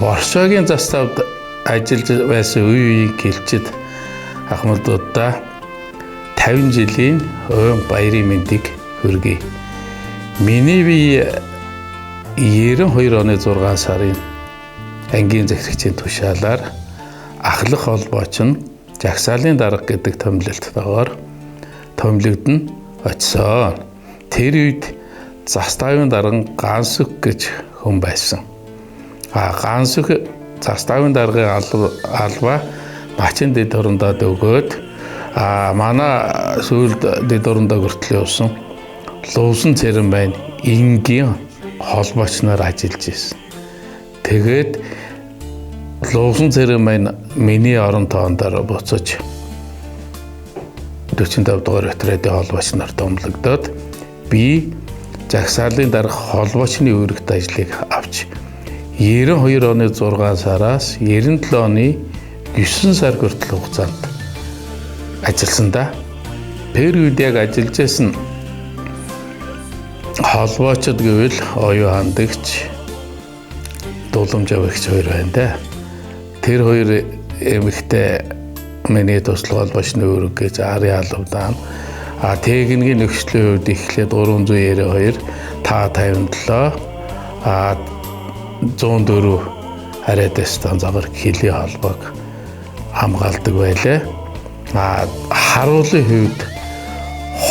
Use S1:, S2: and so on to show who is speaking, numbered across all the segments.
S1: Боршогийн заставд ажиллаж байсан үеийн гэлчид ахмадуудаа 50 жилийн ойн баярын мэндийг хүргэе. Миний бие 92 оны 6 сарын ангийн захирагчийн тушаалаар ахлах холбооч нь жагсаалын дарга гэдэг томилолттойгоор томилогдно очисон. Тэр үед заставын дарга Гансүх гэж хүн байсан. Гансүх заставын даргын албаа Бачин дэд орондод өгөөд манай сүүлд дэд орондоо хүртэл явсан Лувсан Цэрэнбайн энгийн холбооч нар ажиллаж ирсэн. Тэгээд Лувсан Цэрэнбайн миний орон тоондоор буцаж 45 дугаар отрядын холбооч нарт томлогдоод би жагсаалын дарга холбоочны үүрэгт ажлыг авч 92 оны 6 сараас 97 оны 9 сар хүртэл хугацаанд ажилласан да. Тэр үед яг ажиллаж байсан холбоочд гэвэл оюун хандагч, дууламж авагч хоёр байна да. Тэр хоёр эмэгтэй миний туслах холбоочны үүрэг гэж Арын албадан техникийн нөхцөлийн хувьд эхлээд 392, 557, 104 Ариадастан загвар хилийн холбоог хамгаалдаг байлаа. Харуулын хувьд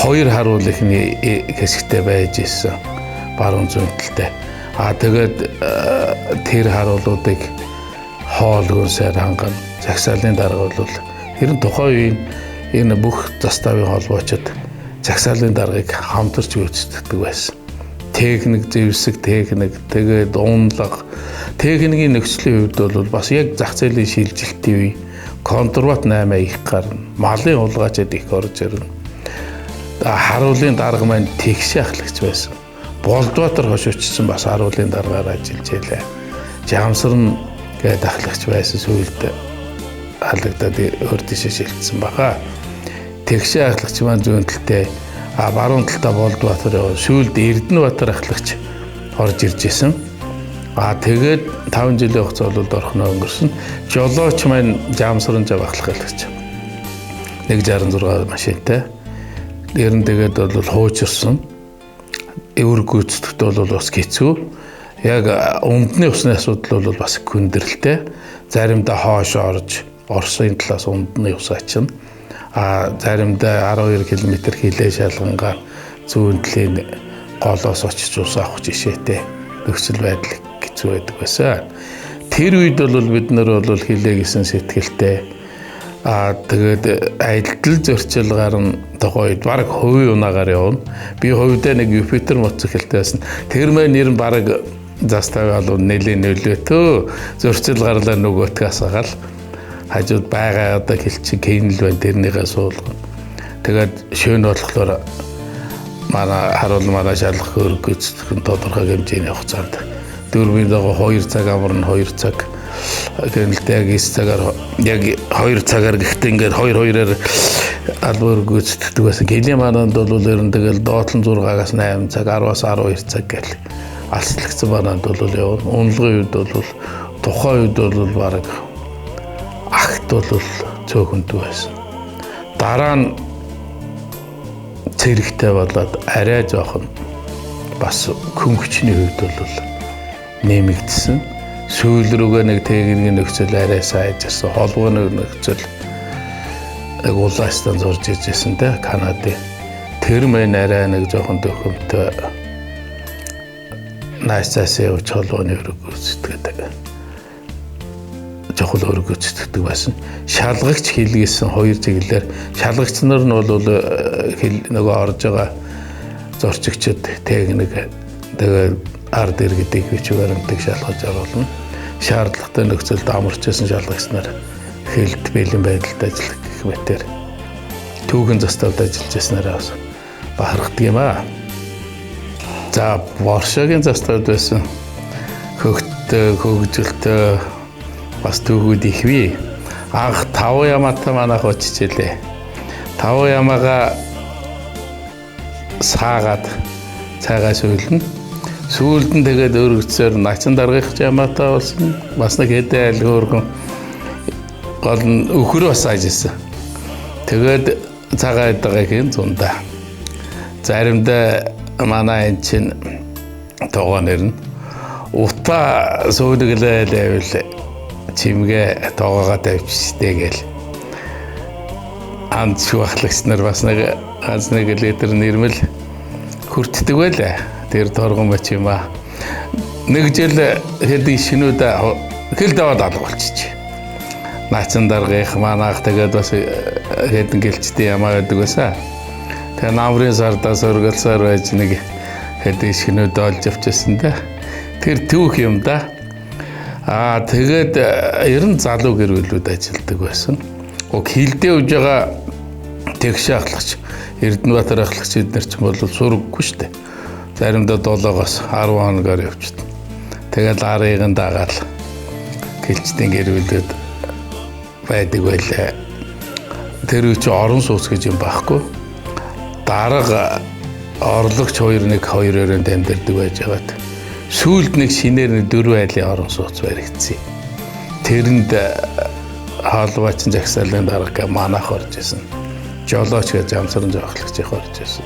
S1: 2 харуул ихний хэсэгтэй байж ирсэн баруун зүүнтэлтэй. Тэгээд тэр харуулуудыг хоолгонсоор ханган жагсаалын дарга бол ер нь тухайн үеийн энэ бүх заставын холбоочд жагсаалын даргыг хамтарч гүйцэтгэдэг байсан. Техник, зэвсэг техник, тэгээд унлага, техникийн нөхцөлийн хувьд бол бас яг зах зээлийн шилжилтийн үе контрабат 8 их гарна. Малын улгаачд их орж ирнэ. Харуулын дарга маань тэгш ахлагч байсан. Болдбаатар хошуучсан бас харуулын даргаар ажиллаж байлаа. Жамсарн гээд ахлагч байсан сүүлд халагдаад өрдөшөө шилжсэн баха. Тэгш ахлагч маань зүүн талтай баруун талтай Болдбаатар сүүлд Эрдэнэбаатар ахлагч орж ирж исэн. Тэгээд 5 жилийн хугацаа бол орхиноо өнгөрсөн. Жолооч маань Жамсран жав ахлах ахлагч. 166 машинтай. Ер нь тэгээд бол хуучирсан. Эвэр гүйцэтгэд бол бас хэцүү. Яг умдны усны асуудал бол бас хүндрэлтэй. Заримдаа хоош орж Оросын талаас умдны ус ачна. Заримдаа 12 км хилээ шалгангаар зүүн талын голоос очиж ус авах жишээтэй нөхцөл байдал хэцүү байдаг байсан. Тэр үед бол бид нар бол хилээ гэсэн сэтгэлтэй тэгээд аялал зөрчилгаар нь тухайд баг хувийн унаагаар явна. Би хувьдаа нэг Юпитер мотоциклтэй байсан. Тэр маань нэр нь баг заставаа бол нэлээд нөлөөтөө зөрчил гарлаа нөгөөтгээс хагаал хажууд байгаа одоо хэлчих кейнэл байна тэрнийгээ суулгана. Тэгээд шөнө болохоор манай харуул манай шалгах хөрөг гүйцэтгэх тодорхой хэмжээний хугацаанд дөрвийн дагуу 2 цаг амарна 2 цаг гэнэлтэй яг 9 цагаар яг 2 цагаар гэхдээ ингээд 2-2-аар албаар гүйцэтгэдэг байсан. Гэлээ мананд бол ер нь тэгэл доотлон 6-аас 8 цаг 10-аас 12 цаг гэл алслагдсан мананд бол явна. Унлагын үед бол тухайн үед бол баг агт бол цөөхөнд байсан. Дараа нь цэрэгтэй болоод арай жоохон бас хөнгөчний хувьд бол нэмэгдсэн. Сүүл рүүгээ нэг техникийн нөхцөл арай сайжирсан. Холбооны нөхцөл яг улаастан зурж ижсэн те Канадын. Тэр мэн арай нэг жоохон төхөмтэй найсаасаа явж холбооны өрөг үүсдэг. Жохол өрөг үүсдэг байсан. Шалгагч хийлгэсэн 2 чиглэлээр шалгагч нар нь бол нөгөө орж байгаа зорчигчд техник тэгээд ард иргэдийг бичвэрэнтэг шалгаж оруулна. Шаардлагатай нөхцөлд амарчсан шалгагч нар хэлт бэлэн байдалд ажиллах гэх мэтэр түүхэн заставд ажиллаж байснараа бас бахархдаг юм аа. За Боршогийн заставд байсан хөгтөө хөгжилтөө бас түүхүүд их бий. Анх 5 ямаатай манайх очиж илээ. 5 ямаага саагаад цайгаа суулна. Сүүлд нь тэгээд өргөцсөөр начин даргах жамаатай болсон. Бас нэг хэдэн айл хөөргөн гол нь өхөр бас ажилласан. Тэгээд цагаан эдгэгийн зундаа. Заримдаа манай энэ чинь тоогонэр нь утаа суудаглал байвал чимгээ тоогоогоо тавьчихстэй гээл. Анд шуухлагч нар бас нэг ганц нэг литр нэрмэл хүртдэг байлаа. Тэр торгон бач юм аа. Нэг жил хэдий шинүүд хэл даваад алга болчих. Начин даргах манаах тэгээд бас хэдэн гэлчтэй ямаа гэдэг байсан. Тэгээ намрын сардаас өргөлсөөр байж нэг хэдий шинүүд олж авчихсан да. Тэр түүх юм да. Тэгээд ер нь залуу гэрүүлүүд ажилладаг байсан. Хилдээ үж байгаа тэгш ахлагч Эрдэнэбаатар ахлагч эднэр ч бол сураггүй шүү дээ. Заримдаа 7-оос 10 хоногоор явчихдаг. Тэгээд арыг нь дагаад гэлчтэн гэрүүлээд байдаг байлаа. Тэр үчи орон сууц гэж юм байхгүй. Дарга орлогч 2-1 2-2-оор дамжирдаг байж байгаад сүүлд нэг шинээр 4 айлын орон сууц баригдсан. Тэрэнд хаалбаачин жагсаалын дарга манайх орж исэн. Жолооч гэж амсран жавхлагч их орж исэн.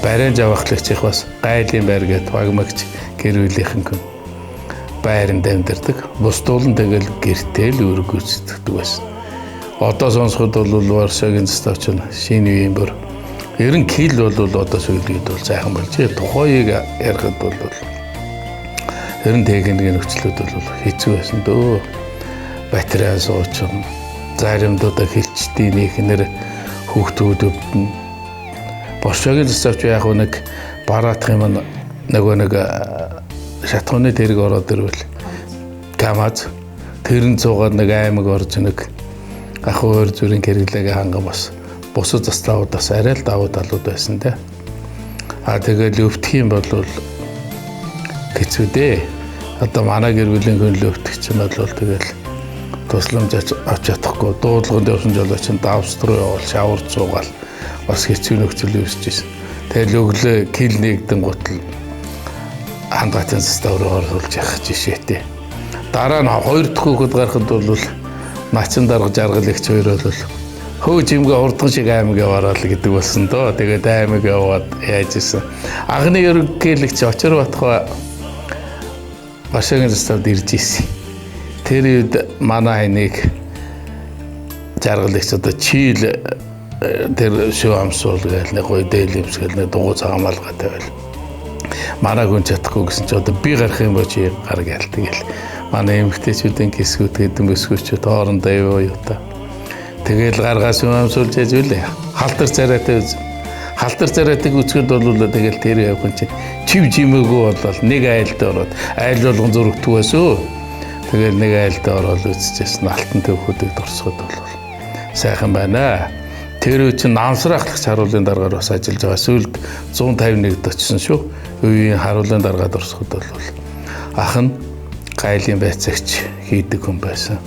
S1: Барин жавхлагч их бас гайлын байр гээд багмагч гэрүүлийнхэн байранд амьдардаг. Бусдуулан тэгэл гэртэл өргөцдөг байсан. Одоо сонсоход бол Варшагийн застав чинь шинэ үеийн бүр 90 кил бол одоо сүүлгээд бол сайхан болж тухайг ярихад бол 90 техникийн нөхцлүүд бол хэцүү байсан дөө. Батарей суучин заримдаа хэлчдийн нэгнэр хүүхдүүд Боршогийн заставч яг нэг бараадах юм нэг шатхууны тэрэг ороод ирвэл КАМАЗ тэрэн цугаад нэг аймаг орж нэг ахуу өөр зүрийн хэрэглээгээ ханган бас бусад заставуудаас арай л давуу талууд байсан те. Тэгээд өвдөх юм бол хэцүү дээ. Одоо манай гэр бүлийн хүн өвдөх юм бол тэгэл тусламж авч чадахгүй дуудлаганд явсан жолооч нь давс руу явал шавар цуугаал бас хэцүү нөхцөл үүсэж байсан. Тэгэл өглөө кил нэгдэн гутал хандгатын застав руу оруулж явах жишээтэй. Дараа нь 2 дахь хүүхэд гарахад бол начин дарга жаргалагч хоёр бол хөө жимгээ урдган шиг аймаг яваараа л гэдэг болсон доо. Тэгээд аймаг яваад яаж исэн. Анхны ерөнхийлөгч очир батхаа Варшагийн заставд ирж исэн. Тэр үед манай нэг жаргалагч одоо чийл тэр шөө амсуул гээл нэг гоё дээлэмсгэл нэг дугуй цагаамалгаа тавиал. Манай хүн чадахгүй гэсэн чи одоо би гарах юм бо чи гар гээл тэгэл. Манай эмэгтэйчүүдийн хэсгүүд хэдэн бөсгөөчүүд хоорондоо юу та. Тэгэл гаргаас юм амсуулж яж үлээ. Халтар царайтай үз. Халтар царайтыг үзэхэд бол тэгэл тэр явах юм чи чив жимээгөө болол нэг айлд ороод айл болгон зөрөгдөг байсан. Тэгэл нэг айлд ороод үзчихсэн алтан төвхүүдийг дурсахад бол сайхан байна. Тэр үе чинь намсрахлагч харуулын дараагаар бас ажиллаж байгаа. Сүүлд 151-д очсон шүү. Үеийн харуулын дараагаар дурсахад бол ах нь гайлын байцаагч хийдэг хүн байсан.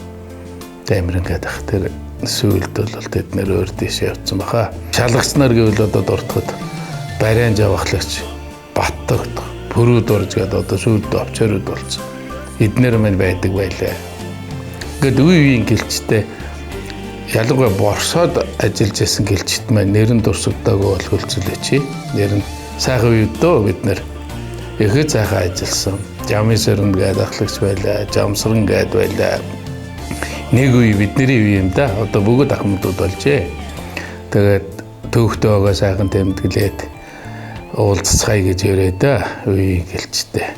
S1: Даймрын гадах тэр сүүлд бол тэд нэр өөр дэше явцсан баха. Шалгагч нар гэвэл одоо дуртахад барин жавхлагч Баттагт Пөрүүд орж гээд одоо сүүлд овчорууд болсон. Эднэр мань байдаг байлаа. Гэт үеийн гэлчтэй ялангуяа Боршоод ажиллаж байсан гэлчт маань нэрэн дурсагдаагүй бол хөлцөлөөч. Нэр нь сайхан үед дөө бид нэр ихэд сайхан ажилласан. Жамын сөрөнд гээд ахлагч байлаа, жамсран гээд байлаа. Нэг үе бидний үе юм да. Одоо бүгд ахмадууд болжээ. Тэгээд төвхтөөгөө сайхан тэмдэглээд уулзцгаая гэж өрөө да. Үеийн гэлчтэй.